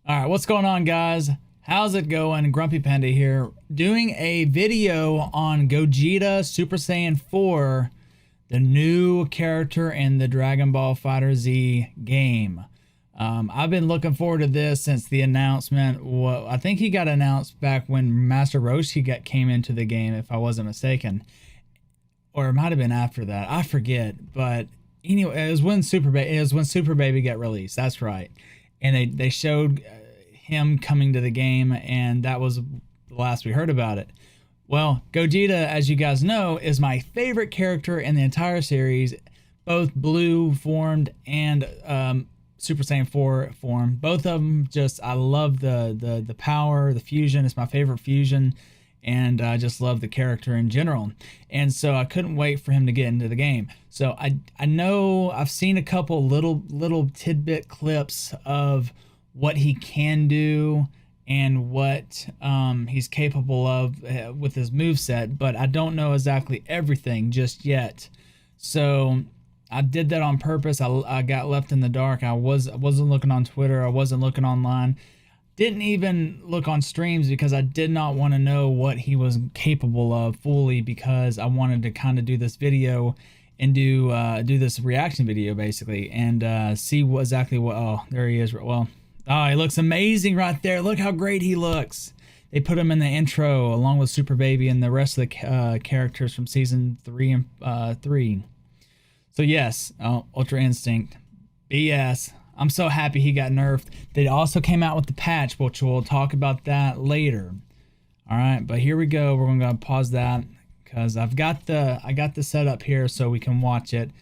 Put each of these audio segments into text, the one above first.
All right, what's going on, guys? How's it going? Grumpy Panda here, doing a video on Gogeta Super Saiyan 4, the new character in the Dragoball Fighter Z game. I've been looking forward to this since the announcement. Well, I think he got announced back when Master Roshi came into the game, if I wasn't mistaken. Or it might have been after that. I forget. But anyway, it was when Super Baby got released. That's right. And they showed him coming to the game, and that was the last we heard about it. Well, Gogeta, as you guys know, is my favorite character in the entire series, both blue formed and Super Saiyan 4 form. Both of them, just I love the power, the fusion. It's my favorite fusion, and I just love the character in general. And so I couldn't wait for him to get into the game. So I know I've seen a couple little tidbit clips of what he can do and what he's capable of with his moveset, but I don't know exactly everything just yet. So I did that on purpose. I got left in the dark. I wasn't looking on Twitter. I wasn't looking online. Didn't even look on streams because I did not want to know what he was capable of fully, because I wanted to kind of do this video and do this reaction video basically, and see exactly what. Oh, there he is. Well, oh, he looks amazing right there. Look how great he looks. They put him in the intro along with Super Baby and the rest of the characters from season 3 and 3. So yes, Ultra Instinct, BS. I'm so happy he got nerfed. They also came out with the patch, which we'll talk about that later. All right, but here we go. We're gonna pause that because I got the setup here so we can watch it.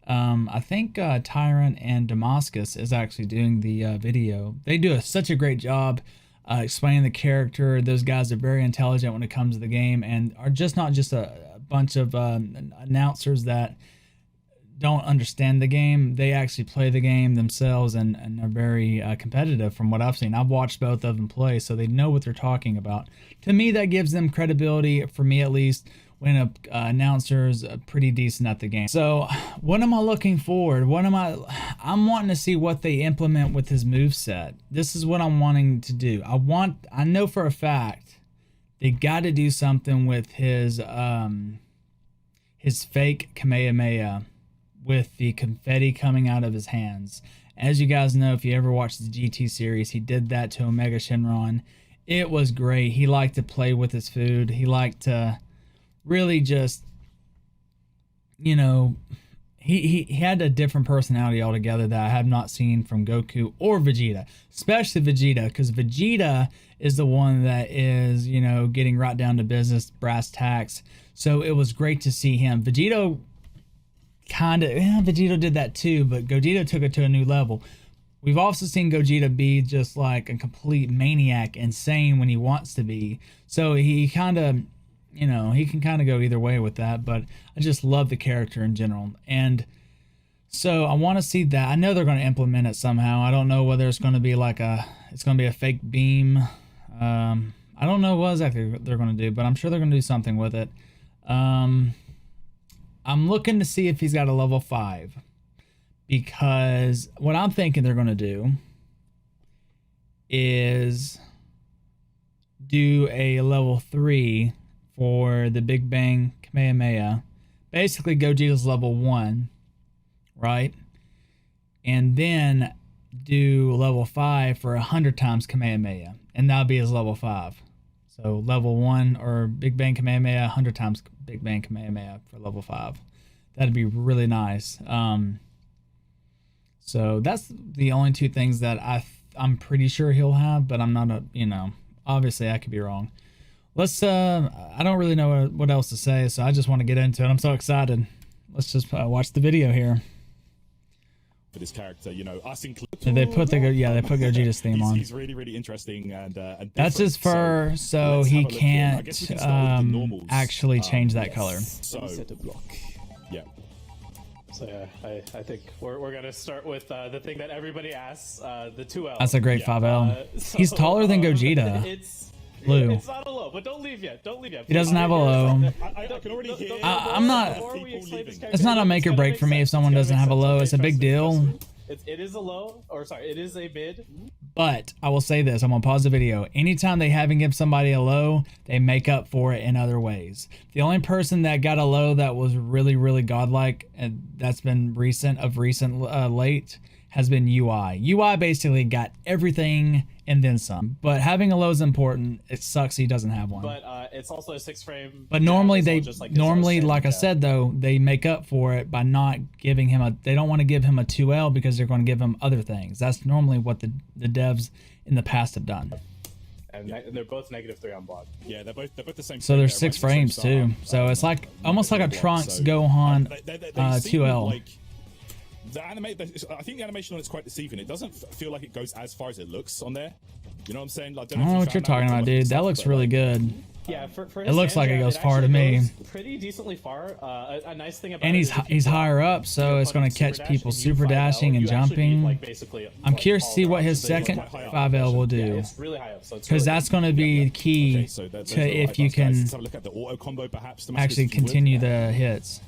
I think Tyrant and Damascus is actually doing the video. They do such a great job explaining the character. Those guys are very intelligent when it comes to the game, and are just not just a bunch of announcers that don't understand the game. They actually play the game themselves and are very competitive from what I've seen. I've watched both of them play, so they know what they're talking about. To me, that gives them credibility, for me at least, when an announcer is pretty decent at the game. So what am I looking forward? I'm wanting to see what they implement with his moveset. This is what I'm wanting to do. I know for a fact they got to do something with his fake Kamehameha, with the confetti coming out of his hands. As you guys know, if you ever watched the GT series, he did that to Omega Shenron. It was great. He liked to play with his food. He liked to really just, you know, he had a different personality altogether that I have not seen from Goku or Vegeta, especially Vegeta, because Vegeta is the one that is, you know, getting right down to business, brass tacks. So it was great to see him. Vegeta did that too, but Gogeta took it to a new level. We've also seen Gogeta be just like a complete maniac, insane when he wants to be. So he kind of, you know, he can kind of go either way with that, but I just love the character in general. And so I want to see that. I know they're going to implement it somehow. I don't know whether it's going to be like it's going to be a fake beam. I don't know what exactly they're going to do, but I'm sure they're going to do something with it. I'm looking to see if he's got a level 5, because what I'm thinking they're going to do is do a level 3 for the Big Bang Kamehameha. Basically, Gogeta's level 1, right? And then do level 5 for 100 times Kamehameha, and that'll be his level 5. So level 1 or Big Bang Kamehameha, 100 times Big Bang Kamehameha for level 5. That'd be really nice. So that's the only two things that I'm pretty sure he'll have, but I'm not you know, obviously I could be wrong. Let's I don't really know what else to say, so I just want to get into it. I'm so excited. Let's just watch the video here. For this character, you know, us included. They put Gogeta's theme on. He's really, really interesting and that's his fur, so he can't actually change that color. So, yeah. So yeah, I think we're gonna start with the thing that everybody asks, the 2L. That's a great 5L. So, he's taller than Gogeta. Blue. It's not a low, but don't leave yet. Don't leave yet. He doesn't have a low. I can already hear. I'm not. It's not a make or break for me if someone doesn't have a low. It's a big deal. It is a low, or sorry, it is a mid. But I will say this, I'm gonna pause the video. Anytime they haven't given somebody a low, they make up for it in other ways. The only person that got a low that was really, really godlike, and that's been recent late, has been UI. UI basically got everything and then some. But having a low is important. It sucks he doesn't have one. But it's also a 6-frame. But normally like I yeah. said though, they make up for it by not giving him they don't want to give him a 2L because they're going to give him other things. That's normally what the devs in the past have done. And they're both -3 on block. Yeah, they're both the same. So there's 6 frames too. So it's like almost like a Trunks Gohan they 2L. Like, I think the animation on it's quite deceiving. It doesn't feel like it goes as far as it looks on there. You know what I'm saying? Like, I don't know what you're talking about, dude. That looks really good. Yeah, for It looks like it goes far to me. Pretty decently far. A nice thing about And he's higher up, so it's going to catch people super dashing and jumping. I'm curious to see what his second 5L will do, It's really high up, so because that's going to be key to if you can Let's have a look at the auto combo, perhaps, to actually match this continue with. the hits.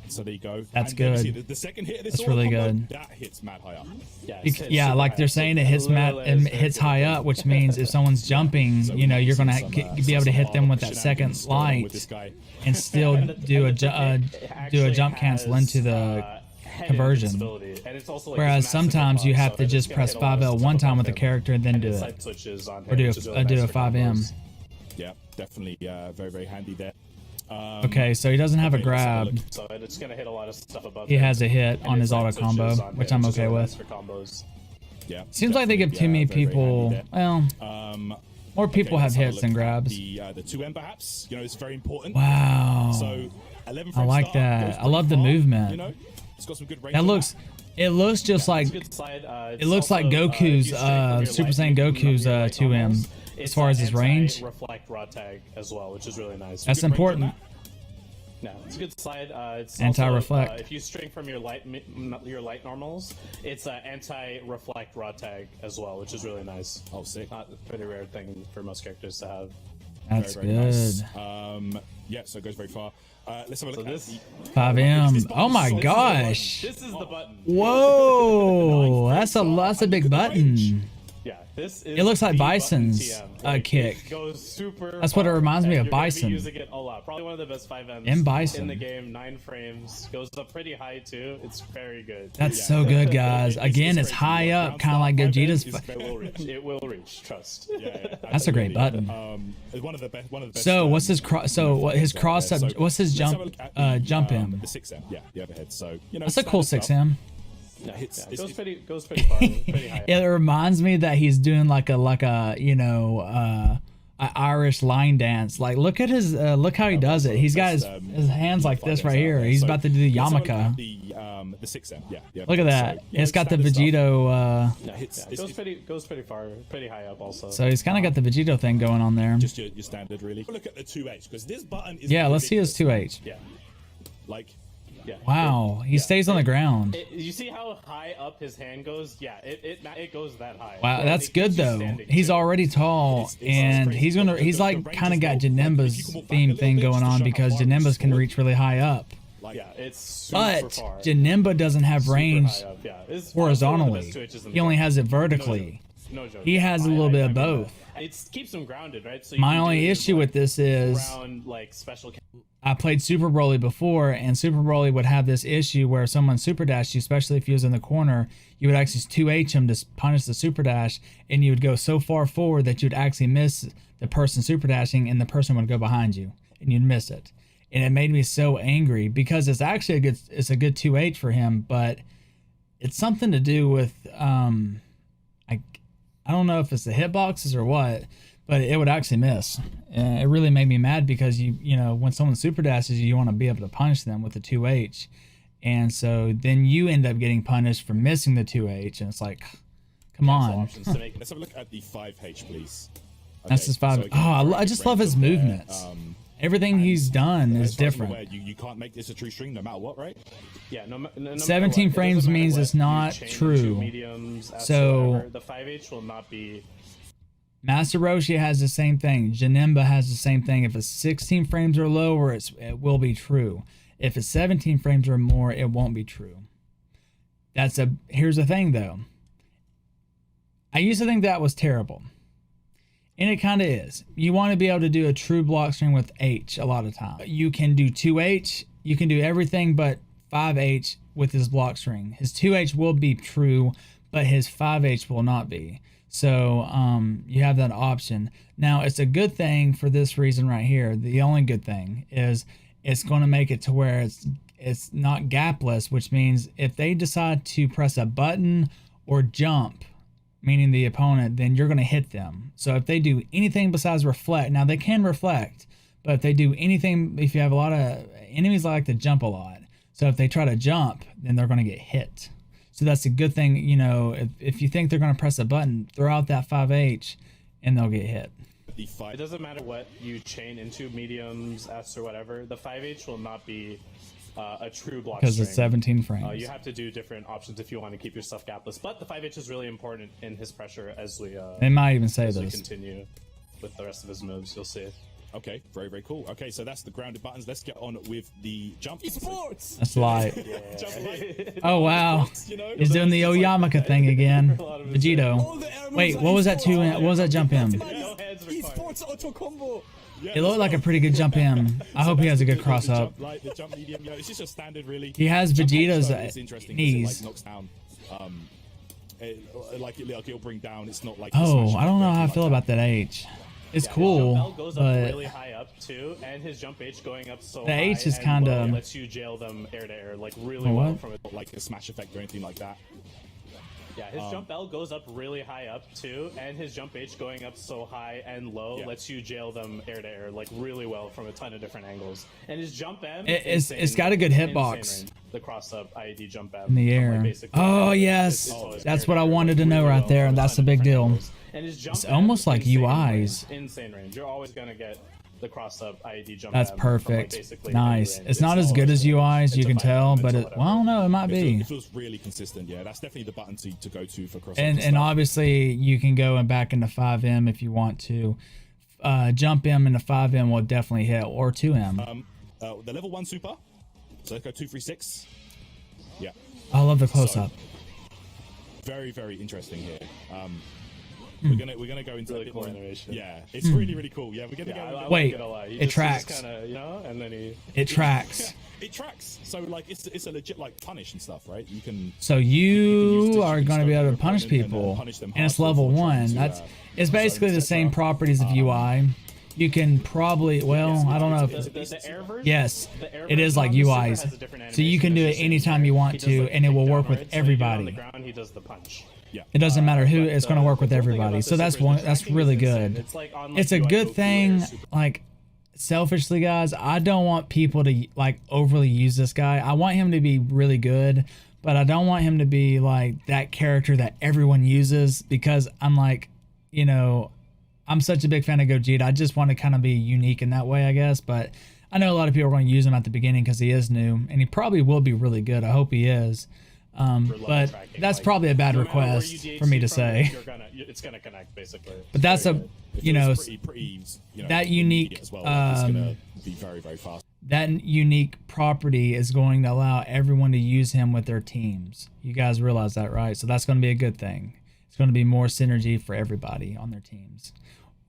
So there you go. That's And then you good. see the second hit of this That's really auto combo, good. That hits mad high up. Yeah, like they're saying it hits hits high up, which means if someone's jumping, you know, you're going to be able to hit them with that second light and still do a jump cancel into the conversion. Whereas sometimes you have to just press 5L one time with the character and then do it, or do a 5M. Yeah, definitely very, very handy there. Okay, so he doesn't have a grab. So it's gonna hit a lot of stuff above. He has a hit on his auto combo, which I'm okay with. Yeah, Seems like they give too many people. Well, more people have hits than grabs. The 2M perhaps, you know, it's very important. Wow. So 11 I like that. I love the movement. You know, it's got some good range. That looks. It looks just like. It looks like Goku's Super Saiyan Goku's 2M. As far as his range, reflect rod tag as well, which is really nice. That's important. No, it's a good slide. It's Anti-reflect. Also, if you string from your light normals, it's an anti-reflect rod tag as well, which is really nice. Oh, sick. Not a pretty rare thing for most characters to have. That's very, very good. Nice. Yeah, so it goes very far. Let's have a look at this 5M. Oh my gosh. This is the button. Whoa, that's a big button. Yeah, this is. It looks like the Bison's button TM. kick. It goes super. That's what it reminds me of, You're gonna be Bison. Using it a lot. Probably one of the best 5Ms And Bison. in the game. 9 frames. Goes up pretty high too. It's very good. That's so good, guys. Again, it's high up, kind of like Gogeta's. It will reach. Trust. That's a great button. One of the best. So what's his cross? So what his cross up? What's his jump? Jump him. The 6M. Yeah, the overhead. So you know. That's a cool 6M. Yeah, it goes pretty far. Pretty high. It reminds me that he's doing like a you know a Irish line dance. Like look at his look how he does it. He's got his hands like this right here. He's about to do the yarmulke. The 6M. Yeah. Look at that. It's got the Vegito. It goes pretty far, pretty high up also. So he's kind of got the Vegito thing going on there. Just your standard, really. Look at the 2H because this button is. Yeah, let's see his 2H. Yeah. Like. Yeah. Wow, he stays on the ground. You see how high up his hand goes? Yeah, it goes that high. Wow, that's good though. He's already tall, and he's like kind of got Janemba's theme thing going on because Janemba's can reach really high up. Yeah, it's super But far. Janemba doesn't have range horizontally. He only has it vertically. No joke. He has a little bit of both. It keeps him grounded, right? So My only issue with this is special. I played Super Broly before, and Super Broly would have this issue where someone super dashed you, especially if he was in the corner, you would actually 2H him to punish the super dash, and you would go so far forward that you'd actually miss the person super dashing, and the person would go behind you, and you'd miss it. And it made me so angry because it's actually a good 2H for him, but it's something to do with I don't know if it's the hitboxes or what, but it would actually miss. It really made me mad because you know when someone super dashes you want to be able to punish them with the 2H, and so then you end up getting punished for missing the 2H, and it's like, come on. Let's have a look at the 5H, please. That's his 5. I just love his movements. Everything he's done is different. You can't make this a true string no matter what, right? Yeah, no 17 frames means it's not true. So the 5H will not be. Master Roshi has the same thing. Janemba has the same thing. If it's 16 frames or lower, it will be true. If it's 17 frames or more, it won't be true. Here's the thing though. I used to think that was terrible. And it kind of is. You want to be able to do a true block string with H a lot of times. You can do 2H. You can do everything but 5H with his block string. His 2H will be true, but his 5H will not be. So you have that option. Now, it's a good thing for this reason right here. The only good thing is it's going to make it to where it's not gapless, which means if they decide to press a button or jump, meaning the opponent, then you're going to hit them. So if they do anything besides reflect, now they can reflect, but if they do anything, if you have a lot of enemies like to jump a lot. So if they try to jump, then they're going to get hit. So that's a good thing, you know, if you think they're going to press a button, throw out that 5H and they'll get hit. It doesn't matter what you chain into, mediums, S or whatever, the 5H will not be a true block because string. It's 17 frames. You have to do different options if you want to keep your stuff gapless, but the 5H is really important in his pressure as we they might even say as we this. continue with the rest of his moves. You'll see. Okay, very, very cool. Okay, so that's the grounded buttons. Let's get on with the jump. Sports. That's light. Jump light. Oh wow, You know? he's doing the Oyamaka thing again. Vegito. Wait, what was that two? What was that jump in? No hands required. Esports auto combo. Yeah, It looked like a pretty good jump in. I hope he has a good cross the up. jump light, the jump medium, you know, it's just a standard, really. He has Jump Vegeta's H, though, is interesting 'cause knees. It, like, knocks down. Like it'll bring down. It's not like. Oh, I don't know how I feel about that H. It's His cool, jump L goes up but really high up too, and his jump H going up so The high H is and kinda- low lets you jail them air to air, like really Oh, well what? from it. Not like a smash effect or anything like that. Yeah, his jump L goes up really high up too, and his jump H going up so high and low Yeah. lets you jail them air to air, like really well from a ton of different angles. And his jump M, it's got a good hitbox. insane range. The cross up IED jump M in the from, air. like, basically Oh anywhere. yes, It's always that's air what to I air, wanted to like, know really right well there, from and a that's ton a of big different deal. angles. And his jump It's M, almost like insane UIs. range, insane range. You're always gonna get the cross up IED jump. That's M from, like, perfect. basically Nice. any range. It's not as good as UIs, you It's can a tell, but fundamental, well, I don't know, it might It feels, be. it feels really consistent. Yeah, that's definitely the button to go to for cross. And obviously you can go and back into 5M if you want to. Jump M into 5M will definitely hit, or 2M. The level 1 super. So let's go 2, 3, 6. Yeah, I love the close up. very, very interesting here. Hmm. We're gonna go into Really a bit cool more. animation. Yeah, it's really, really cool. Yeah, we're gonna Yeah, go. Wait, not gonna lie. He it just tracks. Kind of, you know, and then he. It tracks. It tracks. So like it's a legit like punish and stuff, right? You can. So use you this are to going to be able to scope punish your opponent and people, punish them and it's hard level for trying 1. to, That's it's zone, basically the etc. same properties of UI. You can probably, well, I don't know if The air version. yes, The air it is version like on the super UIs. has a different So you can animation. do It's it the anytime same you there. want He does, to, like, and it will kick work down, with right? So you do it on the everybody. ground, he does the punch. Yeah. It doesn't matter who, But it's going to work with the cool thing everybody. about So the that's super is one. the That's tracking really is insane. good. It's like on, like, It's a UI good Goku thing. or Super. Like selfishly, guys, I don't want people to like overly use this guy. I want him to be really good, but I don't want him to be like that character that everyone uses, because I'm like, you know, I'm such a big fan of Gogeta. I just want to kind of be unique in that way, I guess. But I know a lot of people are going to use him at the beginning because he is new, and he probably will be really good. I hope he is. But tracking, that's like, probably a bad no matter where you request DHC for me to from, say. it's gonna connect basically. But that's a, It you know, feels pretty, you know, that immediate unique, as well. Like, it's gonna be very, very fast. that unique property is going to allow everyone to use him with their teams. You guys realize that, right? So that's going to be a good thing. It's going to be more synergy for everybody on their teams.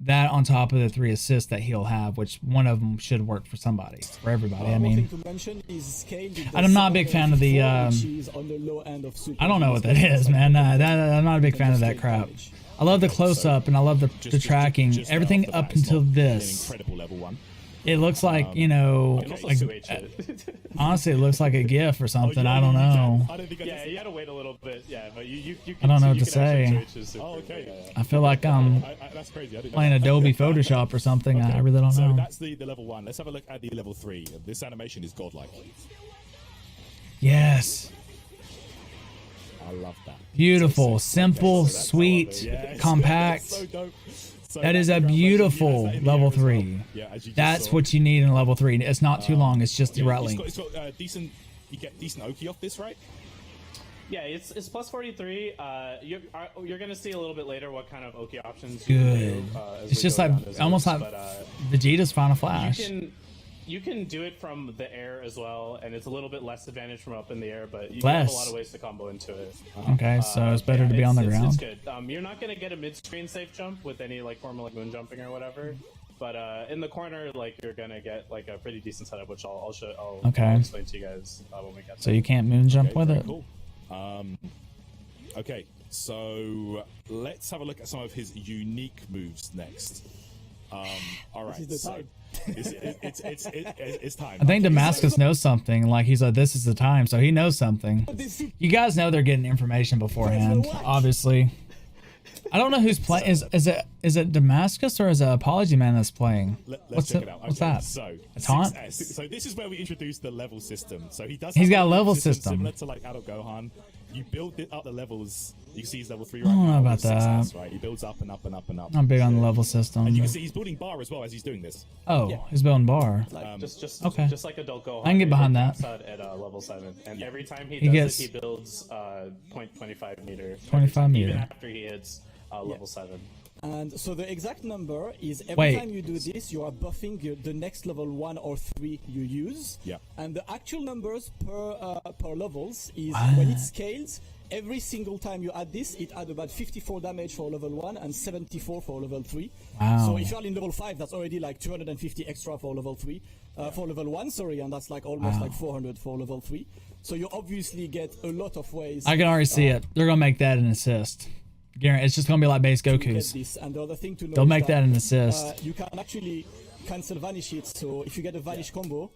That on top of the 3 assists that he'll have, which one of them should work for somebody, for everybody. I mean, I'm not a big fan of the, I don't know what that is, man. I'm not a big fan of that crap. I love the close up and I love the tracking. Just Everything off the up bat, it's until not an this. incredible level 1. It looks like, you know, You can also like, 2H it. honestly, it looks like a GIF or something. I don't You can. know. I don't think I Yeah, can. you gotta wait a little bit. Yeah, but you can, I don't know what you to can actually say. 2H his super. Oh, okay. Yeah. I feel like I'm That's crazy. I didn't know playing that. Adobe Photoshop or something. I really don't So know. that's the level 1. Let's have a look at the level 3. This animation is godlike. Yes. I love that. Beautiful, So simple, that's sweet, Yeah, compact. so dope. So That is a background beautiful version, he has that in the level air as well. 3. Yeah, as you just That's saw. what you need in level 3. It's not too long. It's just the right length. It's got decent. You get decent Oki off this, right? Yeah, it's plus 43. You're gonna see a little bit later what kind of Oki options. You can Good. do, as It's we just go like down this almost like list, but, Vegeta's Final Flash. You can do it from the air as well, and it's a little bit less advantage from up in the air, but you have a lot of ways to combo into it. Okay, so it's better to be on the ground. It's good. You're not gonna get a mid-screen safe jump with any like normal like moon jumping or whatever, but in the corner like you're gonna get like a pretty decent setup, which I'll explain to you guys when we get. So you can't moon jump with it. Cool. Okay, so let's have a look at some of his unique moves next. All right, so it's time. I think Damascus knows something. Like he's like, this is the time, so he knows something. You guys know they're getting information beforehand, obviously. I don't know who's playing. Is it Damascus or is it Apology Man that's playing? Let's check it out. What's that? So a taunt? So this is where we introduce the level system. So he's got a level system similar to like Adult Gohan. You build it up the levels. You can see he's level 3 right now. I don't know about that. Right? He builds up and up and up and up. I'm big on the level system. And you can see he's building bar as well as he's doing this. Oh, yeah. He's building bar. Like, just like Adult Gohan. I can get behind that. At level 7, and every time he does it, he builds 0.25 meter. 25 meter. Even after he hits level 7. And so the exact number is every time you do this, you are buffing the next level 1 or 3 you use. Yeah. And the actual numbers per levels is when it scales. Every single time you add this, it adds about 54 damage for level 1 and 74 for level 3. Wow. So if you're in level 5, that's already like 250 extra for level 3. For level 1, sorry, and that's like almost like 400 for level 3. So you obviously get a lot of ways. I can already see it. They're going to make that an assist. Guarantee. It's just going to be like base Goku's. And the other thing to know They'll make that an assist. You can actually cancel vanish hits. So if you get a vanish combo,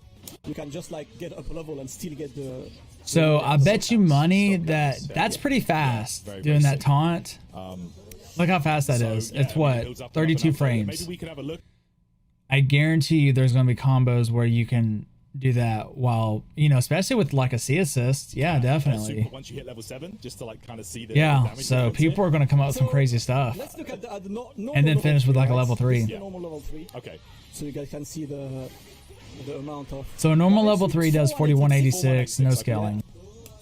you can just like get up a level and still get the... So I bet you money that's pretty fast doing that taunt. Look how fast that is. It's what, 32 frames. Maybe we could have a look. I guarantee you there's going to be combos where you can do that while, you know, especially with like a C assist. Yeah, definitely. Once you hit level 7, just to like kind of see the damage. So people are going to come up with some crazy stuff. Let's look at the and then finish with like a level 3. Normal level 3. Okay. So you guys can see the amount of... So a normal level 3 does 4186, no scaling.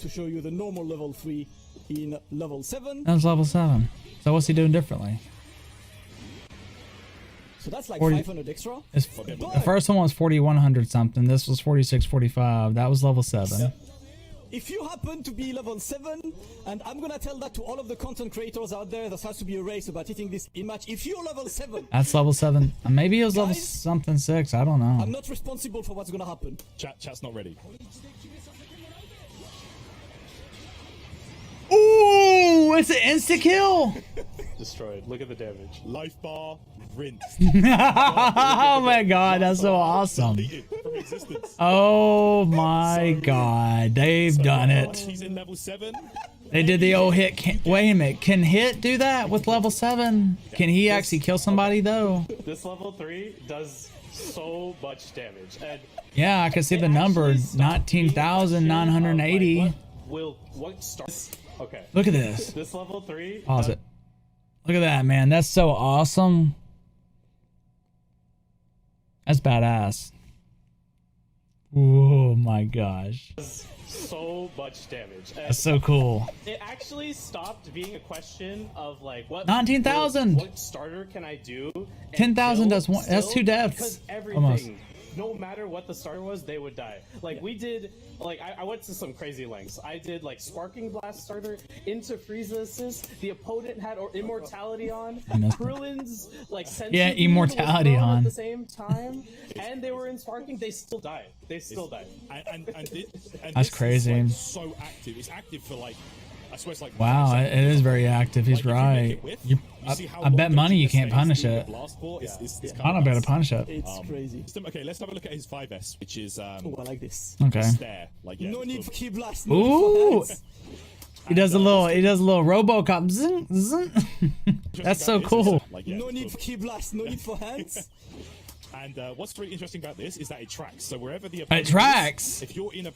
To show you the normal level 3 in level 7. That's level 7. So what's he doing differently? So that's like 500 extra. The first one was 4100 something. This was 4645. That was level 7. If you happen to be level 7, and I'm gonna tell that to all of the content creators out there, there has to be a race about hitting this in match. If you're level 7, that's level 7. Maybe it was level something 6. I don't know. I'm not responsible for what's gonna happen. Chat's not ready. Ooh, it's an insta kill. Destroyed. Look at the damage. Life bar, rinse. Oh my god, that's so awesome. Oh my god, they've done it. He's in level 7. They did the old hit. Wait a minute, can hit do that with level 7? Can he actually kill somebody though? This level 3 does so much damage. And yeah, I can see the number, 19,980. What starts? Okay. Look at this. This level 3. Pause it. Look at that, man. That's so awesome. That's badass. Oh my gosh. So much damage. And that's so cool. It actually stopped being a question of like what 19,000. What starter can I do? 10,000 does one. That's 2 deaths. Because everything. Almost. No matter what the starter was, they would die. Like we did, like I went to some crazy lengths. I did like Sparking Blast starter into Frieza assist. The opponent had Immortality on. Krillin's like Immortality on at the same time, and they were in Sparking. They still died. And that's crazy. Like so active. It's active for like. I swear it's like wow, it is very active. He's right. I bet money you can't punish it. I don't bet to punish it. It's crazy. Okay, let's have a look at his 5S, which is I like this. Okay. Stare. Like, no need for key blast. Ooh. He does a little RoboCop. Zing, zing. That's so cool. No need for key blast. No need for hands. And what's really interesting about this is that it tracks. So wherever the opponent is, if you're in a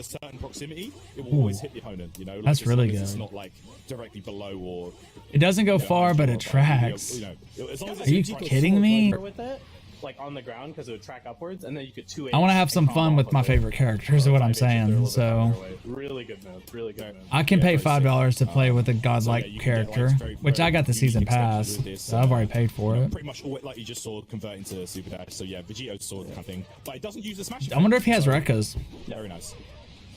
certain proximity, it will always hit the opponent. You know, like, that's really good. It's not like directly below or. It doesn't go far, but it tracks. You know, as long as are you kidding me? With it, like on the ground because it would track upwards, and then you could 2H. I want to have some fun with my favorite characters, is what I'm 5H if they're a saying. little bit So farther away. Really good move. Really good move. I can pay very sick. $5 to play with a So, godlike yeah, you can get, like, character, very, which I got the very season unique extensions pass, with this, so I've already paid for it. Pretty much all like you just saw convert into Super Dash. So yeah, Vegeto's sword kind of thing, but it doesn't use the smash. I wonder if he has so, Rekkas. Very nice.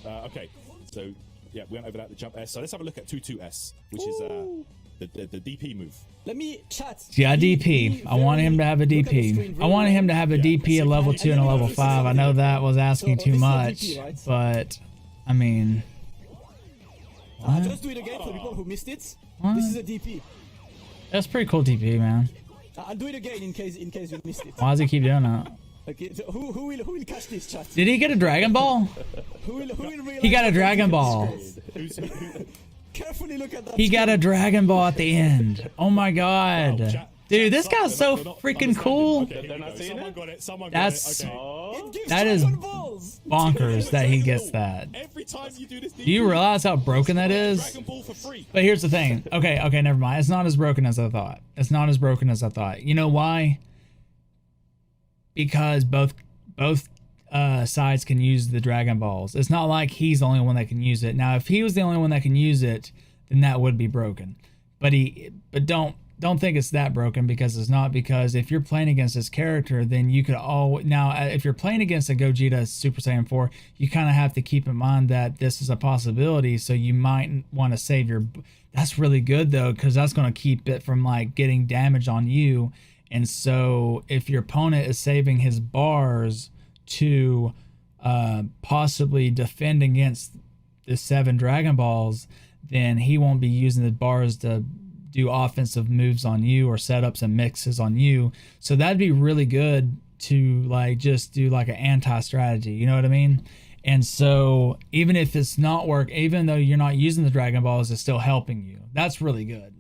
Okay, so yeah, we went over that, the jump S. So let's have a look at 2-2-S, which is the DP move. Let me chat. Yeah, Be DP. I very- want him to have a look at the DP. screen I very wanted well. him to have a DP, a level 2 and a level 5. I know that was asking So, too this is a much, DP, right? but I mean, what? Just do it again for people who missed it. What? This is a DP. That's pretty cool DP, man. I'll do it again in case you missed it. Why does he keep doing that? Okay, so who will catch this, chat? Did he get a Dragon Ball? Who will realize He got a that Dragon DP Ball. Who's, Carefully look at that. He got a screen. Dragon Ball at the end. Oh my god. Dude, this guy's so freaking cool. Okay, They're not seeing someone it? got it. Someone That's- got it. Okay. Oh, It gives That is Dragon Balls. bonkers that he gets that. Every time you do this, Do you realize how broken that is? Dragon Ball for free. But here's the thing. Okay, never mind. It's not as broken as I thought. It's not as broken as I thought. You know why? Because both sides can use the Dragon Balls. It's not like he's the only one that can use it. Now, if he was the only one that can use it, then that would be broken. But don't think it's that broken, because it's not. Because if you're playing against this character, then you could if you're playing against a Gogeta Super Saiyan 4, you kind of have to keep in mind that this is a possibility. So you might want to save your. That's really good though, because that's going to keep it from like getting damage on you. And so if your opponent is saving his bars to possibly defend against the 7 Dragon Balls, then he won't be using the bars to do offensive moves on you or setups and mixes on you. So that'd be really good to like just do like an anti-strategy, you know what I mean? And so even if it's not even though you're not using the Dragon Balls, it's still helping you. That's really good.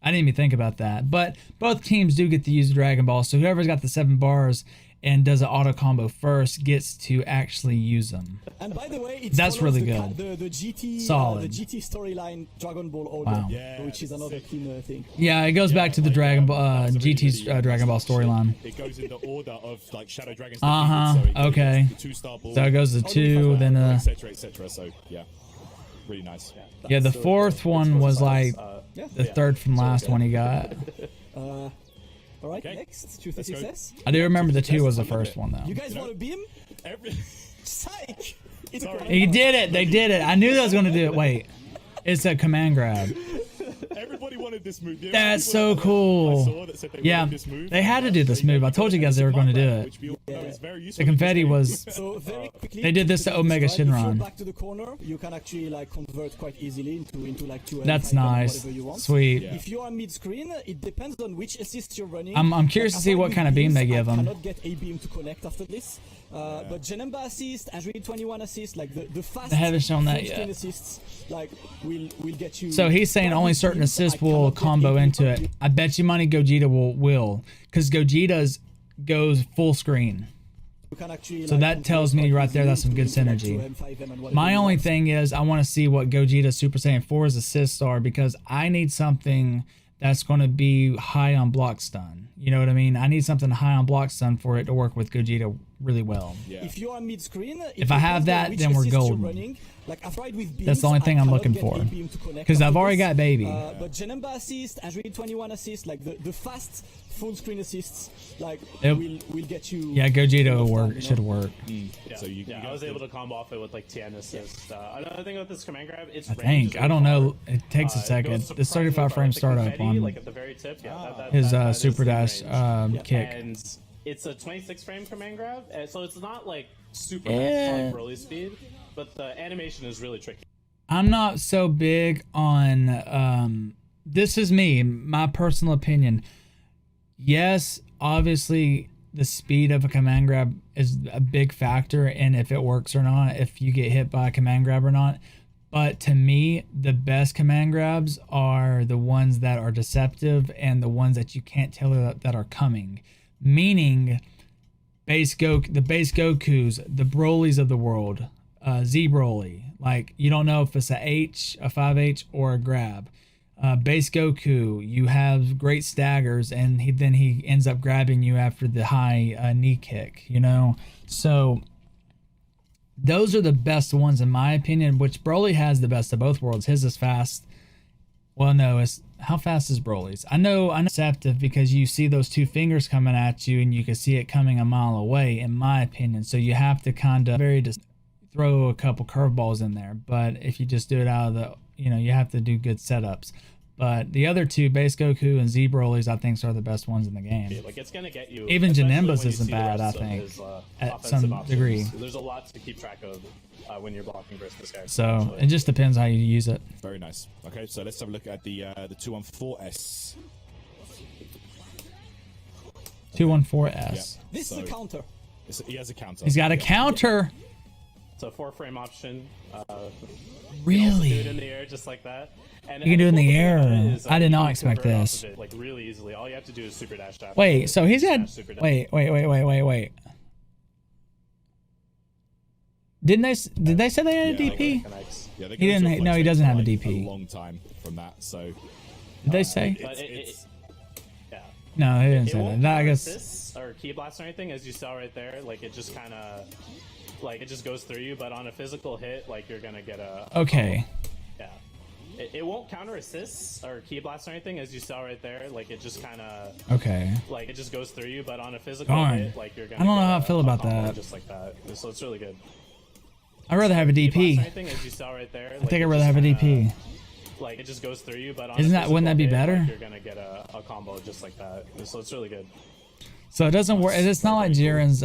I didn't even think about that. But both teams do get to use the Dragon Ball, so whoever's got the 7 bars and does an auto combo first gets to actually use them. And by the way, That's really good. The GT, Solid. the GT storyline Dragon Ball order, Wow. Yeah, which is another clean thing. Yeah, it goes back to the Dragon Ball GT's Dragon Ball storyline. It goes in the order of like Shadow Dragons. Okay. The 2-star ball, So it goes to 2, then etc. So yeah, really nice. yeah, the 4th one was like Yeah. the 3rd from last one he got. All right, Okay. next, Truth or Let's go. Success. I do remember the 2 was the first one though. You guys want a beam? Every, Psych! It's Sorry. He did it. They did it. I knew they was going to do it. Wait. It's a command grab. everybody wanted this move. The That's only so people cool. I saw that said they Yeah, wanted this move. they had to do this move. I told you guys they were going to do it. Which we all know is very useful The in this confetti game. was. So very quickly, They did this to Omega If you're Shinron. back to the corner, you can actually like convert quite easily into like 2 That's and nice. whatever you want. Sweet. Yeah. If you are mid-screen, it depends on which assist you're running. I'm curious to see what kind of beam they give I them. cannot get a beam to connect after this. But Janemba assist, Android 21 assist, like the fast They haven't shown that full screen yet. assists, like will get you. So he's saying only certain assists will combo into it. I bet you money Gogeta will, because Gogeta's goes full screen. You can actually, So like, that tells me convert right there quite that's some good easily into, synergy. like, 2M, 5M, and whatever My you only want. thing is I want to see what Gogeta Super Saiyan 4's assists are, because I need something that's going to be high on block stun. You know what I mean? I need something high on block stun for it to work with Gogeta really well. Yeah. If you are mid-screen, If I have that, then we're golden. Like I've tried with beams, That's the only thing I I'm cannot looking get for. a beam to connect 'Cause I've after already this. got Baby. But Janemba assist, Android 21 assist, like the fast full screen assists, like Yep. will get you. Yeah, Gogeta will enough work. time, It should work. Yeah, So you I guys was did- able to combo off it with like Tien assist. Another thing with this command grab, it's I think. I don't know. It takes a second. The 35 frame startup on like at the very tip. Yeah, his that is Super in Dash range. kick. And it's a 26 frame command grab, and so it's not like super Yeah. fast Broly speed, but the animation is really tricky. I'm not so big on this is me, my personal opinion. Yes, obviously the speed of a command grab is a big factor in if it works or not, if you get hit by a command grab or not. But to me, the best command grabs are the ones that are deceptive and the ones that you can't tell that are coming. Meaning the base Gokus, the Brolys of the world, Z Broly. Like, you don't know if it's a H, a 5H, or a grab. Base Goku, you have great staggers, and then he ends up grabbing you after the high knee kick, you know? So those are the best ones in my opinion, which Broly has the best of both worlds. His is fast. Well, no, it's how fast is Broly's? I know deceptive because you see those two fingers coming at you and you can see it coming a mile away, in my opinion. So you have to kind of throw a couple curveballs in there. But if you just do it out of the, you know, you have to do good setups. But the other two, Base Goku and Z Broly's, I think are the best ones in the game. Yeah, like it's gonna get you. Even Janemba's isn't bad, I think, at some degree. There's a lot to keep track of when you're blocking versus this guy. So it just depends how you use it. Very nice. Okay, so let's have a look at the 214S. 214S. Yeah. This is a counter. He has a counter. He's got a counter. It's a 4-frame option. Really? Do it in the air just like that. And You can do it in the air. Is, I did you not can expect convert off this. of it, like really easily. All you have to do is super dash after Wait, it. so he's Just had. dash, super dash. Wait. Did they say they had a Yeah, DP? Yeah, they He didn't. go into No, he flex doesn't state have a for, like, DP. A long time from that, so Did they say? But it's yeah. No, they didn't It say won't that. I guess. assist or key blast or anything, as you saw right there. Like it just kind of, like it just goes through you. But on a physical hit, like you're gonna get a Okay. yeah. It won't counter assists or key blast or anything, as you saw right there. Like it just kind of, Okay. like it just goes through you. But on a physical Darn. hit, like you're gonna. I don't know get how I a- feel a about combo that. Just like that. So it's really good. I'd rather have a Key blast or DP. anything, as you saw right there. I think I'd rather have a DP. Like it just goes through you, but on Isn't a that- wouldn't that be physical hit, better? like, you're gonna get a combo just like that. So it's really good. So it doesn't work. It's not like Jiren's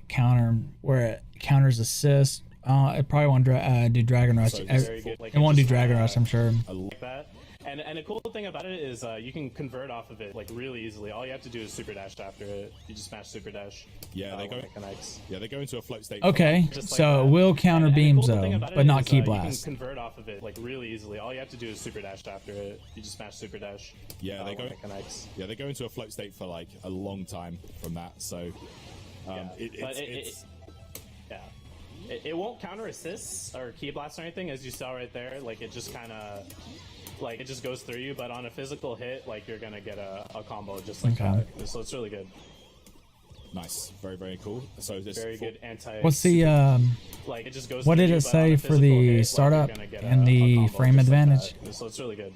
counter where it counters assist. It probably won't do Dragon Rush. So It, it's very good. Like, won't do just, Dragon Rush, I'm sure. like that. And a cool thing about it is you can convert off of it like really easily. All you have to do is super dash after it. You just smash super dash. Yeah, they when go. it connects. Yeah, they go into a float state. Okay, Just like so that. it will counter And the beams cool thing though, about but it not is, key You blast. can convert off of it like really easily. All you have to do is super dash after it. You just smash super dash. Yeah, they when go. it connects. Yeah, they go into a float state for like a long time from that. So Yeah, but yeah. It won't counter assists or key blast or anything, as you saw right there. Like it just kind of, like it just goes through you. But on a physical hit, like you're gonna get a combo just like Okay. that. So it's really good. nice, very very cool. So this Very good anti. What's the Like it just goes. what through did you, it but on say a for physical the hit, like, startup you're gonna get and a the combo frame just like advantage? that. So it's really good.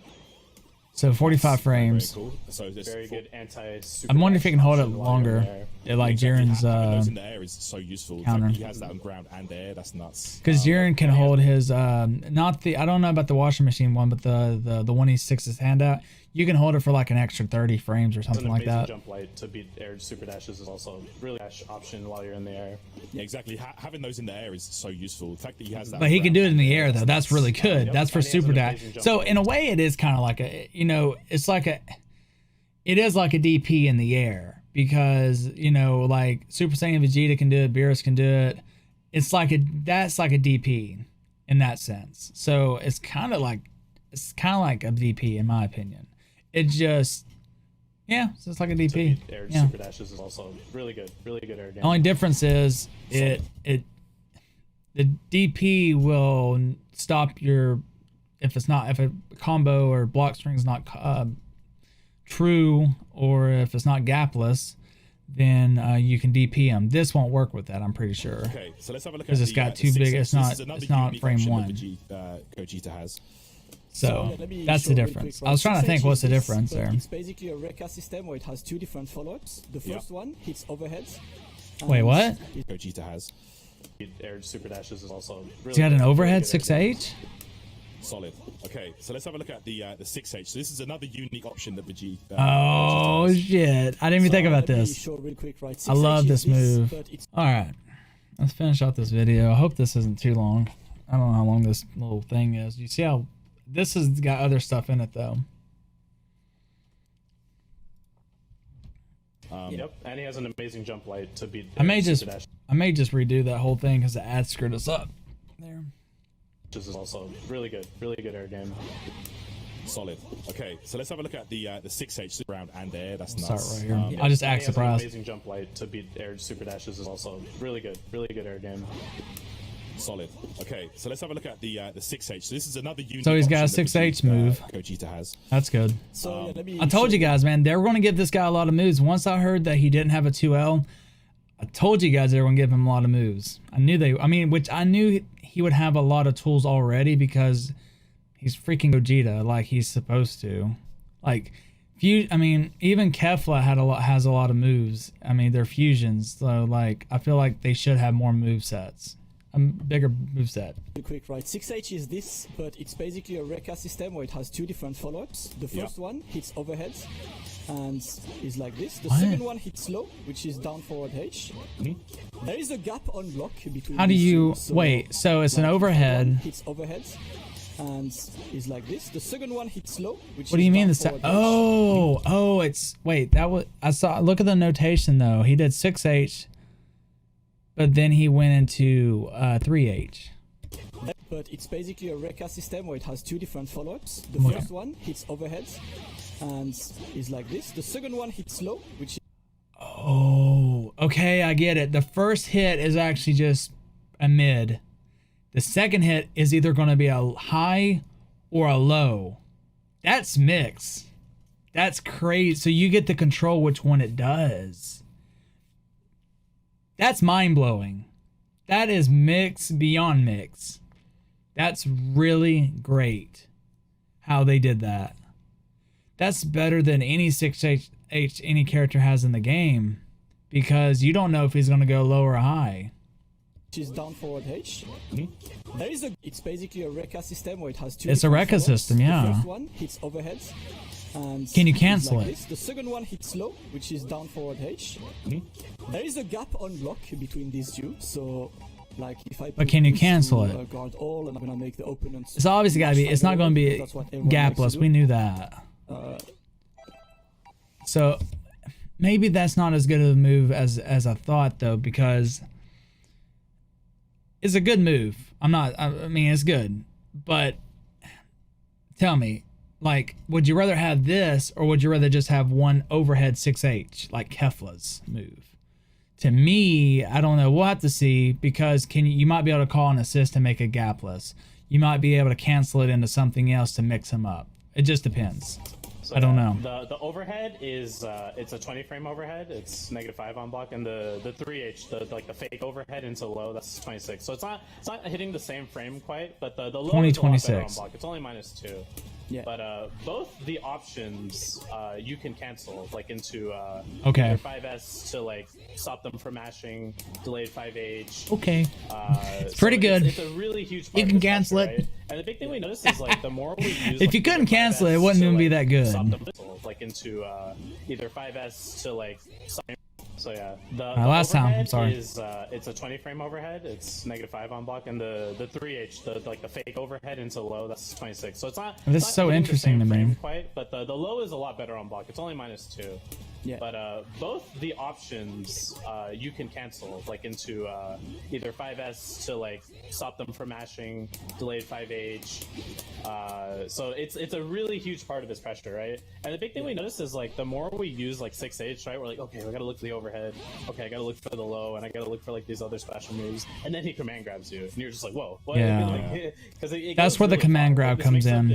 So 45 very, very frames. cool. So this Very good anti. I'm wondering if you can hold it longer. Yeah, like Jiren's having those in the air is so useful. The fact counter. that he has that on ground and air. That's nuts. because Jiren can hold his not the, I don't know about the washing machine one, but the one he sticks his hand out. You can hold it for like an extra 30 frames or It's something an like amazing that. jump light to beat air super dashes is also really dash option while you're in the air. Yeah, exactly. Having those in the air is so useful. The fact that he has that. But he on can do it ground in the and air though. That's really good. Yep. That's for And he has super an dash. amazing jump So light. in a way, it is kind of like a, you know, it's like a, it is like a DP in the air because, you know, like Super Saiyan Vegeta can do it, Beerus can do it. It's like that's like a DP in that sense. So it's kind of like a DP in my opinion. It just, yeah, it's just like a To DP. beat air Yeah. super dashes is also really good air game. Only difference is the DP will stop your, if a combo or block string is not true, or if it's not gapless, then you can DP them. This won't work with that, I'm pretty sure. Okay, so let's have a look at Because it's got too big. It's not frame one. Gogeta has. So let me that's show the real quick, difference. right? I was trying to 6H think what's the is this, difference but there. It's basically a Rekka system where it has two different follow-ups. The first one hits overheads. Wait, and what? Gogeta has. Air super dashes is also really It's got an good, overhead really good air game. 6H? Solid. Okay, so let's have a look at the 6H. So this is another unique option that Vegeta. Oh has. shit! I didn't even think about let me this. show real quick, right? I love 6H this is move. but it's All right, let's finish off this video. I hope this isn't too long. I don't know how long this little thing is. You see how this has got other stuff in it though. Yep, and he has an amazing jump light to beat. I may air just super dash. redo that whole thing because the ad screwed us up. There. This is also really good air game. Solid. Okay, so let's have a look at the 6H ground and air. That's Start nuts. right here. Yep, I just and act he has an surprised. amazing jump light to beat air super dashes is also really good air game. Solid. Okay, so let's have a look at the 6H. So this is another unique So he's got a option that 6H move. Gogeta has. That's good. So yeah, let me I told show you guys, man, they were going to give this guy a lot of moves. Once I heard that he didn't have a 2L, I told you guys they were going to give him a lot of moves. I knew which I knew he would have a lot of tools already because he's freaking Gogeta like he's supposed to. Like, even Kefla has a lot of moves. I mean, they're fusions, so like I feel like they should have more move sets, a bigger move set. quick, right? 6H is this, but it's basically a Rekka system where it has two different follow-ups. The first one hits overheads and is like this. The second one hits low, which is down forward H. There is a gap on block between. How do these you two, so wait? So it's an overhead. hits overheads and is like this. The second one hits low, which What do is you mean down the forward H. Oh, it's wait. That was I saw. Look at the notation though. He did 6H, but then he went into 3H. But it's basically a Rekka system where it has two different follow-ups. The first one hits overheads and is like this. The second one hits low, which is Oh, okay, I get it. The first hit is actually just a mid. The second hit is either going to be a high or a low. That's mix. That's crazy. So you get to control which one it does. That's mind-blowing. That is mix beyond mix. That's really great how they did that. That's better than any 6H any character has in the game because you don't know if he's going to go low or high. which is down forward H. There is it's basically a Rekka system where it has two. It's a different Rekka follow-ups. system, yeah. The first one hits overheads. And Can you is cancel like it? this. The second one hits low, which is down forward H. There is a gap on block between these two, so like if I. But can you this cancel to, it? Guard all, and I'm gonna make the opponents. It's obviously got to be. It's not going to be That's what everyone likes to gapless. do. We knew that. So maybe that's not as good of a move as I thought though, because it's a good move. I mean, it's good, but tell me, like, would you rather have this or would you rather just have one overhead 6H like Kefla's move? To me, I don't know. We'll have to see because you might be able to call an assist to make it gapless. You might be able to cancel it into something else to mix them up. It just depends. So I don't know. The overhead is it's a 20 frame overhead. It's -5 on block, and the 3H, the fake overhead into low, that's 26. So it's not hitting the same frame quite, but the low is a lot better on block. It's only -2. Yeah. But both the options you can cancel like into Okay. either 5S to like stop them from mashing, delayed 5H. Okay. It's pretty good. It's a really huge. You part can of this cancel feature, it. right? And the big thing we noticed is like the more we use. If you couldn't cancel it, it wouldn't even be that good. Stop them, like into either 5S to like. So yeah, the last time, overhead sorry. is it's a 20 frame overhead. It's -5 on block, and the 3H, the fake overhead into low, that's 26. So it's not. This it's is not so hitting the interesting same to me. frame quite, but the low is a lot better on block. It's only -2. Yeah. But both the options you can cancel like into either 5S to like stop them from mashing, delayed 5H. So it's a really huge part of this pressure, right? And the big thing we noticed is like the more we use like 6H, right? We're like, okay, we gotta look for the overhead. Okay, I gotta look for the low, and I gotta look for like these other special moves. And then he command grabs you, and you're just like, whoa, what? Yeah. Like, That's where the command grab comes in.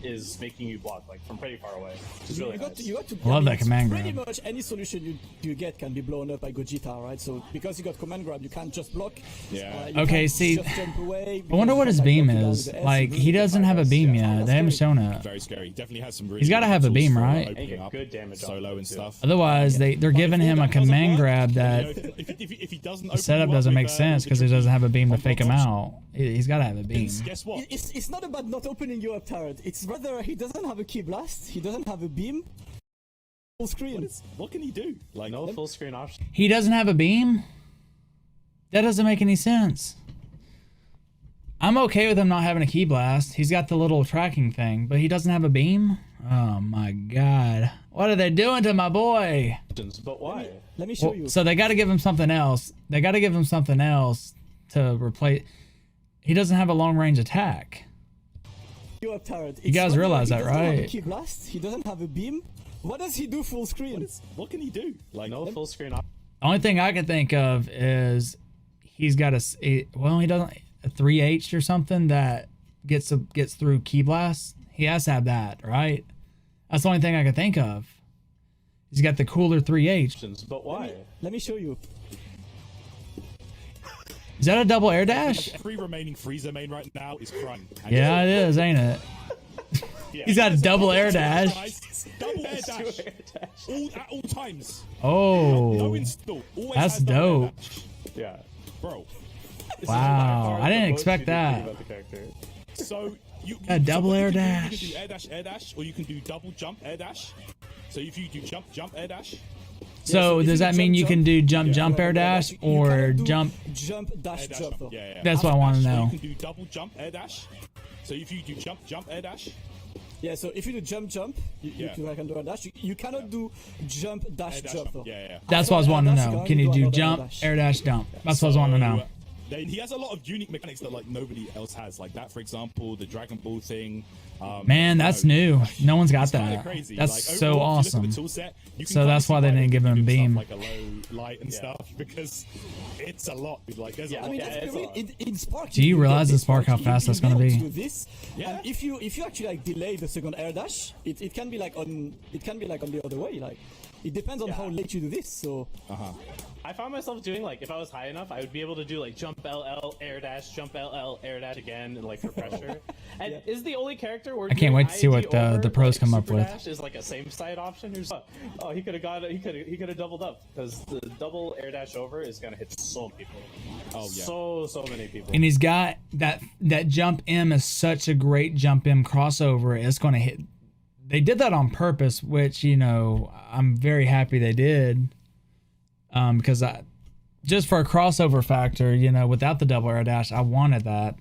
Is making you block like from pretty far away, which is really You got nice. to, I love that it's command pretty grab. much any solution you get can be blown up by Gogeta, right? So because you got command grab, you can't just block. Yeah. You Okay, can't see, just jump away I wonder because what his you beam can't block is. it out with the S, Like, you he lose the doesn't have a 5S. beam Yeah, yet. that's They haven't scary. shown it. Very scary. Definitely has some really He's gotta good have a tools beam, for right? opening And up good damage on solo it, and too. stuff. Otherwise, they're giving him a command grab that If he doesn't the open setup you up doesn't with, make sense the because he doesn't have a beam to on fake him block out. He's got to have a beam. options, guess what? It's not about not opening you up, Tarot. It's rather he doesn't have a key blast, he doesn't have a beam. Full screen. What can he do? Like, No full screen option. He doesn't have a beam? That doesn't make any sense. I'm okay with him not having a key blast. He's got the little tracking thing, but he doesn't have a beam? Oh my god. What are they doing to my boy? But why? Let me show Well, you. so they got to give him something else. They got to give him something else to replace. He doesn't have a long range attack. You up, Tarot. You guys realize that, He doesn't have a right? key blast, he doesn't have a beam. What does he do full screen? what can he do? Like, No full screen option. The only thing I can think of is he's got well, he doesn't a 3H or something that gets through Key Blast. He has to have that, right? That's the only thing I could think of. He's got the cooler 3H. But why? Let me show you. Is that a double air dash? Every remaining Frieza main right now is crying. Yeah, it is, ain't it? Yeah. He's got a double air dash. Double air dash. At all times. Oh, No install. Always that's has double air dope. dash. Yeah. Bro. Wow, I didn't expect that. So you A double air you dash. can do air dash, or you can do double jump air dash. So if you do jump air dash. So if does you that do mean you can do jump Yeah. air dash You or cannot do jump? Jump dash Air dash jump though. Yeah. That's what I want to Dash, or know. You can do double jump air dash. So if you do jump air dash. Yeah, so if you do jump, you Yeah. can do a dash. You cannot do jump dash Air dash jump though. Yeah. That's what I was wanting to Dash, know. you Can you can do do jump, another dash. air dash, dump? That's what I was wanting to know. Then he has a lot of unique mechanics that like nobody else has. Like that, for example, the Dragon Ball thing. Man, that's new. No one's got It's kinda that. crazy. That's Like, so overall, if you awesome. look at the toolset, you can So kinda that's see why they didn't give him stuff beam. like a low light and stuff because it's a lot. Like there's Yeah, a I lot. mean, Yeah, that's it's great. a lot. In Spark. Do you get realize the this, Spark how you- fast you that's gonna know be? to do this, Yeah. and if you actually like delay the second air dash, it can be like on the other way. Like it depends on Yeah. how late you do this. So I found myself doing like if I was high enough, I would be able to do like jump LL air dash, jump LL air dash again, and like for pressure. And is the only character where I can't wait to see what the pros come up with. Dash is like a same side option. Who's he could have he could have doubled up because the double air dash over is gonna hit so many people. Oh yeah. So many people. And he's got that jump M is such a great jump M crossover. It's going to hit. They did that on purpose, which I'm very happy they did. Because just for a crossover factor, without the double air dash, I wanted that,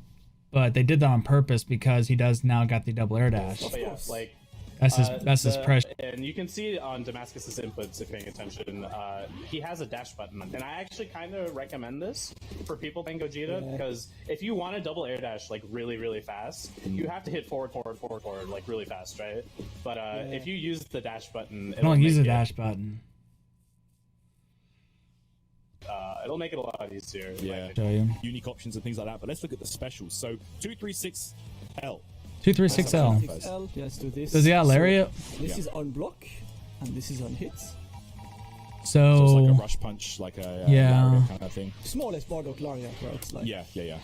but they did that on purpose because he does now got the double air dash. But yeah, like That's his pressure. And you can see on Damascus's inputs if paying attention, he has a dash button, and I actually kind of recommend this for people playing Gogeta because if you want to double air dash like really fast, you have to hit forward like really fast, right? But if you use the dash button, I don't use the dash button. It'll make it a lot easier. Yeah. Show you. Unique options and things like that. But let's look at the specials. So 236L. 236L. 6L, let's do this. Does he got Lariat? So this is on block, and this is on hits. So it's like a So rush punch, like a Yeah. lariat kind of thing. It's more or less Bardock Lariat, right? Like, Yeah.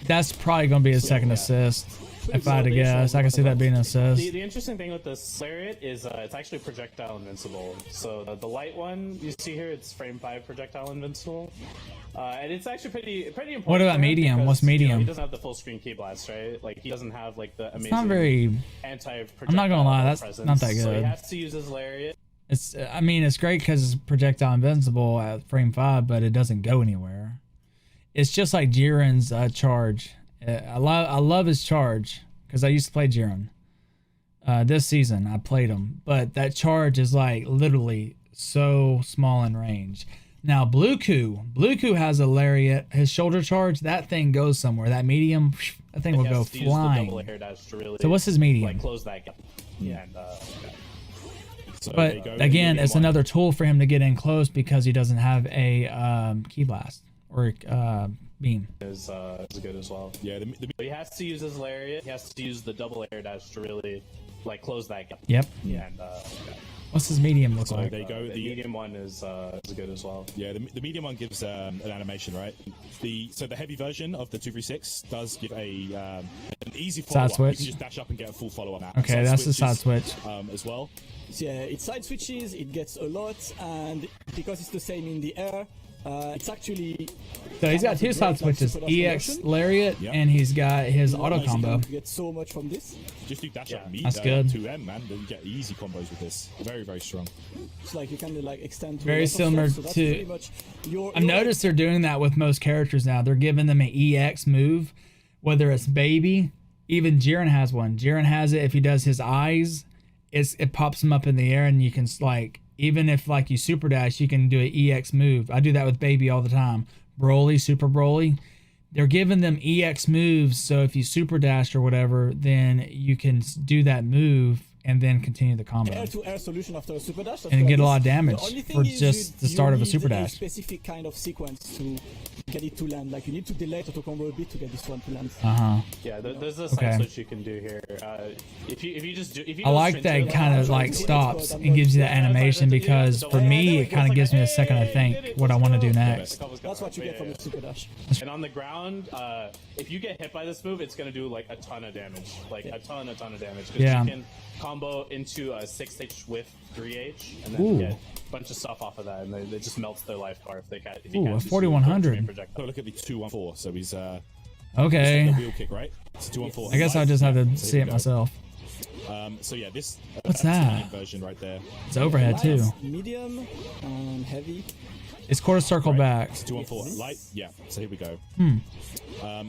that's probably going to be his second assist. If I had to guess, I can see that being an assist. The interesting thing with this Lariat is it's actually projectile invincible. So the light one you see here, it's frame 5 projectile invincible. And it's actually pretty important. What about for him medium? because, What's medium? he doesn't have the full screen key blast, right? Like he doesn't have like the amazing not very. anti-projectile I'm not gonna lie, that's presence. not that So he good. has to use his Lariat. It's great because it's projectile invincible at frame 5, but it doesn't go anywhere. It's just like Jiren's charge. I love his charge because I used to play Jiren. This season I played him, but that charge is like literally so small in range. Now Bluku has a Lariat. His shoulder charge, that thing goes somewhere. That medium, that thing will He go has to use the double flying. air dash to really, So what's his medium? like close that gap. Yeah. And, So there But you go. again, Medium it's one. another tool for him to get in close because he doesn't have a key blast or beam. is good as well. Yeah. But he has to use his Lariat. He has to use the double air dash to really like close that gap. Yep. And What's his medium look So like? there you go. the medium one is good as well. Yeah, the medium one gives an animation, right? So the heavy version of the 236 does give an easy follow-up. switch? You can just dash up and get a full follow-up. Now. Okay, that's the side switch. As well. So yeah, it side switches, it gets a lot, and because it's the same in the air, it's actually. So he's got two side switches: EX Lariat, Yep. and he's got his auto nice combo. You get so much from this. Just do dash up Yeah. meet. That's good. 2M, man. Then you get easy combos with this. Very, very strong. It's like you can like extend. To Very a lot of similar stuff, so that's to- pretty much I've noticed they're doing that with most characters now. They're giving them an EX move, whether it's baby. Even Jiren has one. Jiren has it if he does his eyes. It pops him up in the air, and you can like even if like you super dash, you can do an EX move. I do that with baby all the time. Broly, super Broly. They're giving them EX moves, so if you super dash or whatever, then you can do that move, and then continue the combo. Air-to-air solution after a super dash. And get a lot of damage The only thing for is just the start of a need super dash. A specific kind of sequence to get it to land. Like you need to delay auto combo a bit to get this one to land. Yeah, there's a side switch you can do here. If you just do, if you I go like straight that to it kind of like stops and gives you that animation, because for me it kind of gives me a second to think what I want to do next. That's what you get from the super dash. And on the ground, if you get hit by this move, it's gonna do like a ton of damage, like a ton of damage. Because Yeah. you can combo into a 6H with 3H, and then get a bunch of stuff off of that, and it just melts their life bar if they can't. If you can't A just 4100. Oh, look at the 214. So he's Okay. the wheel kick, right? It's 214. I guess I just have to see it myself. So yeah, this. What's that's the that? medium version right there. It's overhead too. Light, medium, and heavy. It's quarter circle back. It's 214 light. Yeah. So here we go. So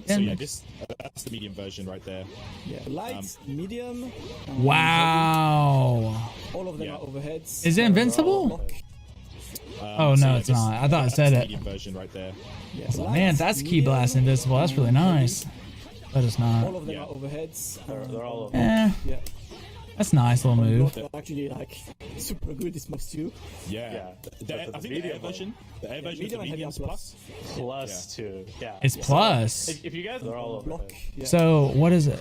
And- yeah, this that's the medium version right there. Yeah, light, medium. And Wow. heavy. All of them Yeah. are overheads. Is it invincible? Block. Oh So no, yeah, it's not. I thought it that's said the it. medium version right there. Yeah, light, Man, that's key medium, blast invincible. That's really and heavy. nice. But it's All not. of them Yeah. are overheads. They're all over. Eh, Yeah. that's a nice little move. They're actually like super good. This moves too. Yeah. Yeah. I think the air version. The air version medium of the and heavy medium's are plus. Plus two. Yeah. It's plus. If you guys, they're all over. Block. Yeah. So what is it?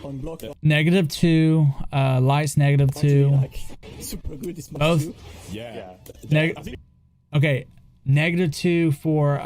On block. -2. Light's -2. Like super good. This moves Both. too. Yeah. Neg- I think Okay, -2 for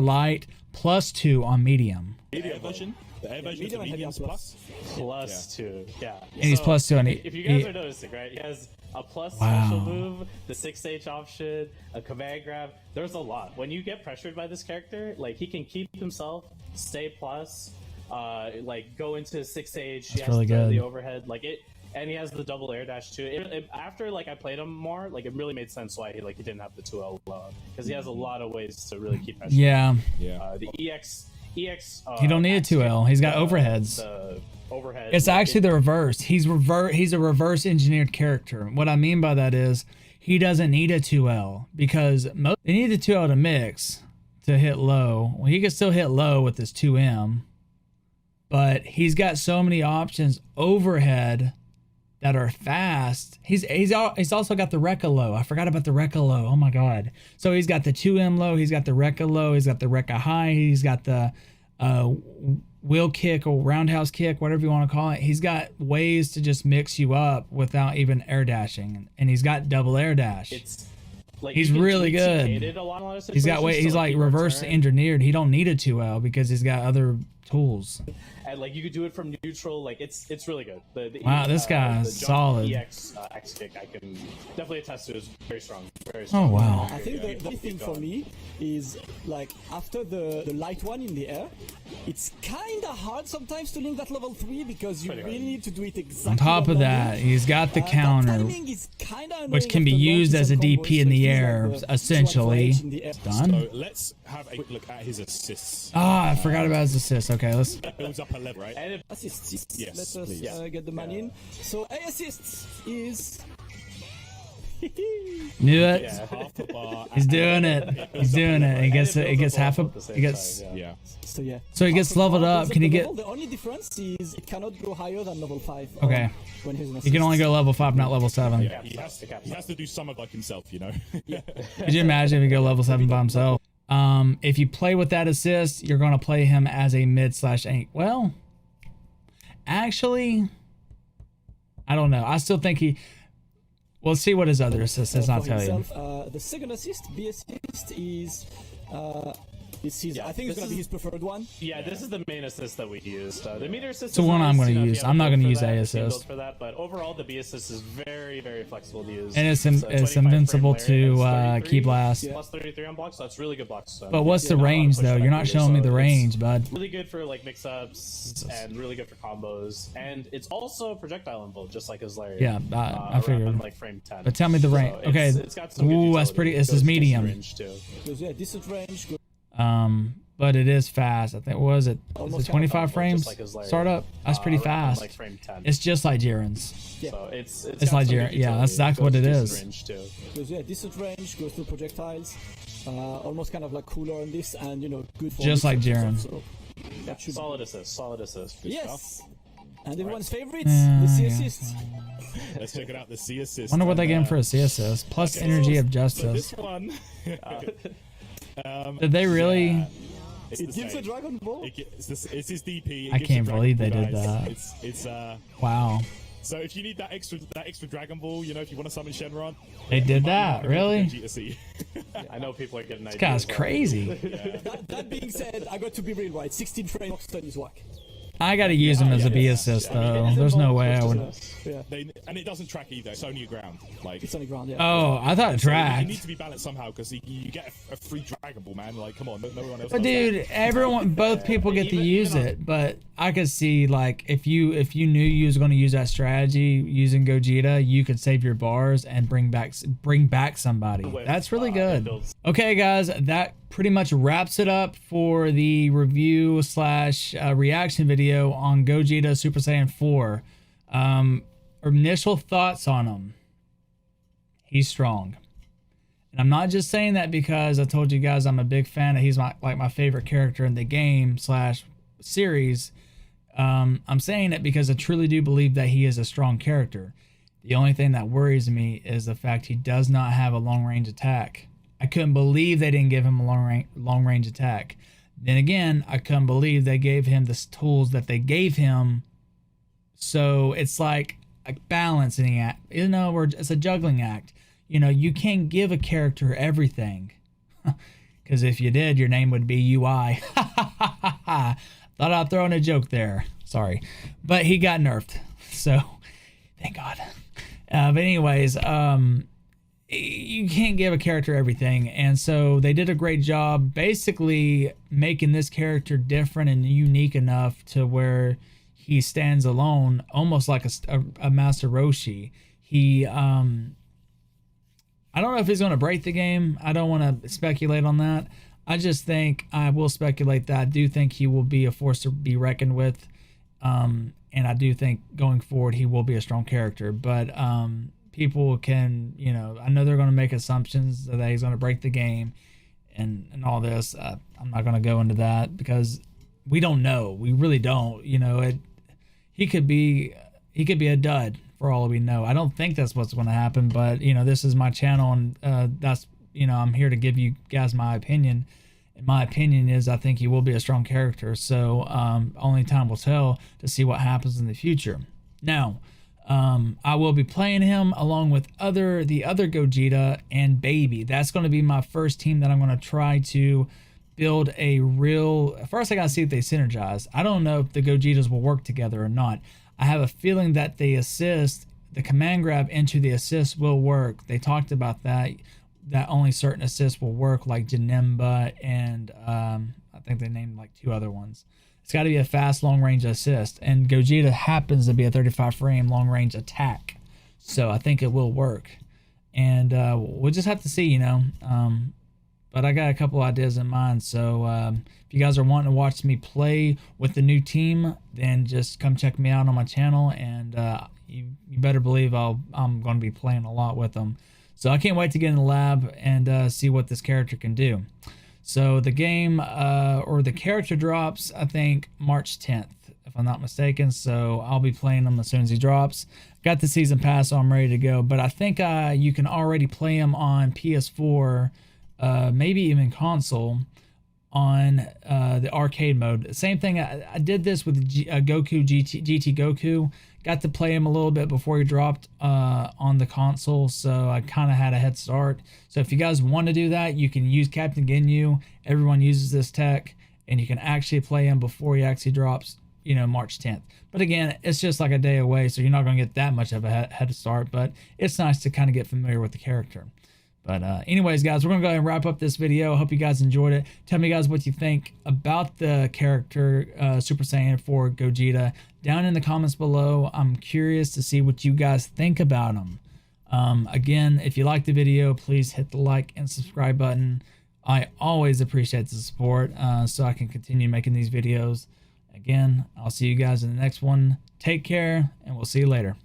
light, +2 on medium. the air version. The air version medium of and the heavy medium's are plus. Plus two. Yeah. And he's +2 on If you guys are noticing, right? He has a plus Wow. special move, the 6H option, a command grab. There's a lot. When you get pressured by this character, like he can keep himself, stay plus, like go into 6H. He has really good. the overhead, like it, and he has the double air dash too. After like I played him more, like it really made sense why he didn't have the 2L because he has a lot of ways to really keep pressure. Yeah, Yeah. The EX. he don't need a 2L. He's got overheads. The overhead. It's actually the reverse. He's a reverse engineered character. What I mean by that is he doesn't need a 2L because they need a 2L to mix to hit low. Well, he can still hit low with his 2M, but he's got so many options overhead that are fast. He's also got the Rekka low. I forgot about the Rekka low. Oh my god. So he's got the 2M low, he's got the Rekka low, he's got the Rekka high, he's got the wheel kick or roundhouse kick, whatever you want to call it. He's got ways to just mix you up without even air dashing, and he's got double air dash. It's like He's you can really good. GTK it a lot of He's got situations, he's so, like keep reverse return, engineered. He don't need a 2L because he's got other tools. and like you could do it from neutral. Like it's really good. The Wow, this guy the is jump solid. EX X kick I can definitely attest to is very strong. Very strong. Oh wow. I think the key thing for me is like after the light one in the air, it's kind of hard sometimes to link that level 3 because you really need to do it exactly. On top of that, he's got the that counter, timing is kinda annoying which can be after used launches as a and DP combos, in so the it feels air, like the essentially. 2-1 in the air. Done. So let's have a quick look at his assists. Ah, I forgot about his assist. Okay, let's. That builds up a level, right? And Assists. Yes, Let us please. get the man in. So A assists is. Knew it. yeah. Half a bar. He's doing it. He's doing it. He gets half a. He gets. Yeah. So yeah. So he gets Half a leveled bar up. is Can he the get? level. The only difference is it cannot go higher than level 5. Okay. When he's an He can only go level 5, not level 7. Yeah, he has to do some of like himself, you know. Could you imagine if he go level 7 by himself? If you play with that assist, you're gonna play him as a mid/8. Well, actually, I don't know. I still think he. We'll see what his other assist is. I'll for tell you. himself. The second assist, B assist, is his. I think it's gonna be his preferred one. Yeah, this is the main assist that we used. The meter assist. It's the is one nice, I'm gonna you know, if use. you have I'm a not build gonna for use that, A if you have a build assist. for that, but overall the B assist is very, very flexible to use. And it's 25 invincible frame to rate, it's key 33, blast. plus 33 on blocks, so that's really good blocks. But what's the Yeah, range push though? back You're not really, showing me so the it's range, bud. Really good for like mix-ups and really good for combos, and it's also projectile involved, just like his layer. Yeah, I figured. Around, like frame 10. But tell me the So range. Okay. it's got some good Ooh, that's utility. pretty. It This goes is decent medium. range, too. Because yeah, decent range. Good. But it is fast. I think. What was it? Is Almost it 25 just frames? like his layer. Startup. That's pretty Around, fast. Like frame 10. It's just like Jiren's. Yeah. So it's It's got like some Jiren. good Yeah, that's utility. exactly what Goes it decent is. range, too. Because yeah, decent range, goes through projectiles. Almost kind of like cooler on this, and you know, good for Just like mix-ups and Jiren. stuff, so that should Solid assist. Solid assist. Yes. And everyone's favorite, the C assist. Let's check it out. The C assist. Wonder what they get him for a C assist. Plus energy of justice. So this one. Did they really? Yeah, It gives a Dragon Ball. It's his DP. I can't believe they did that. It's Wow. So if you need that extra Dragon Ball, you know, if you want to summon Shenron, They did that, really? I know people are getting This guy's crazy. That being said, I got to be real right. 16 frames stun is whack. I gotta use him as a B assist though. There's no way I would. Yeah. And it doesn't track either. It's only a ground. Like It's on the ground, yeah. Oh, I thought it so it tracked. needs to be balanced somehow because you get a free Dragon Ball, man. Like, come on, no one else. But does dude, everyone, both people get to use it. But I could see like if you knew you was going to use that strategy using Gogeta, you could save your bars and bring back somebody. That's really good. Okay, guys, that pretty much wraps it up for the review slash reaction video on Gogeta Super Saiyan 4. Initial thoughts on him. He's strong. And I'm not just saying that because I told you guys I'm a big fan. He's my favorite character in the game slash series. I'm saying it because I truly do believe that he is a strong character. The only thing that worries me is the fact he does not have a long range attack. I couldn't believe they didn't give him a long range attack. Then again, I couldn't believe they gave him the tools that they gave him. So it's like a balancing act. You know, it's a juggling act. You know, you can't give a character everything. Because if you did, your name would be UI. Thought I'd throw in a joke there. Sorry. But he got nerfed. So, thank God. But anyways, you can't give a character everything. And so they did a great job basically making this character different and unique enough to where he stands alone, almost like a Master Roshi. He, I don't know if he's going to break the game. I don't want to speculate on that. I just think I will speculate that I do think he will be a force to be reckoned with. And I do think going forward, he will be a strong character, but, people can, you know, I know they're going to make assumptions that he's going to break the game and all this. I'm not going to go into that because we don't know. We really don't. You know, he could be a dud for all we know. I don't think that's what's going to happen, but you know, this is my channel and that's, you know, I'm here to give you guys my opinion. And my opinion is I think he will be a strong character. So only time will tell to see what happens in the future. Now, I will be playing him along with the other Gogeta and Baby. That's going to be my first team that I'm going to try to build a real... First, I got to see if they synergize. I don't know if the Gogetas will work together or not. I have a feeling that the command grab into the assist will work. They talked about that only certain assists will work, like Janemba and I think they named like 2 other ones. It's got to be a fast long-range assist, and Gogeta happens to be a 35-frame long-range attack, so I think it will work. And we'll just have to see, you know. But I got a couple ideas in mind, so if you guys are wanting to watch me play with the new team, then just come check me out on my channel, and you better believe I'm going to be playing a lot with them. So I can't wait to get in the lab and see what this character can do. So the game or the character drops, I think, March 10th, if I'm not mistaken. So I'll be playing him as soon as he drops. Got the season pass, so I'm ready to go. But I think you can already play him on PS4, maybe even console, on the arcade mode. Same thing, I did this with Goku, GT Goku. Got to play him a little bit before he dropped on the console, so I kind of had a head start. So if you guys want to do that, you can use Captain Ginyu. Everyone uses this tech, and you can actually play him before he actually drops, you know, March 10th. But again, it's just like a day away, so you're not going to get that much of a head start, but it's nice to kind of get familiar with the character. But anyways, guys, we're going to go ahead and wrap up this video. I hope you guys enjoyed it. Tell me, guys, what you think about the character Super Saiyan 4 Gogeta down in the comments below. I'm curious to see what you guys think about him. Again, if you like the video, please hit the like and subscribe button. I always appreciate the support so I can continue making these videos. Again, I'll see you guys in the next one. Take care, and we'll see you later.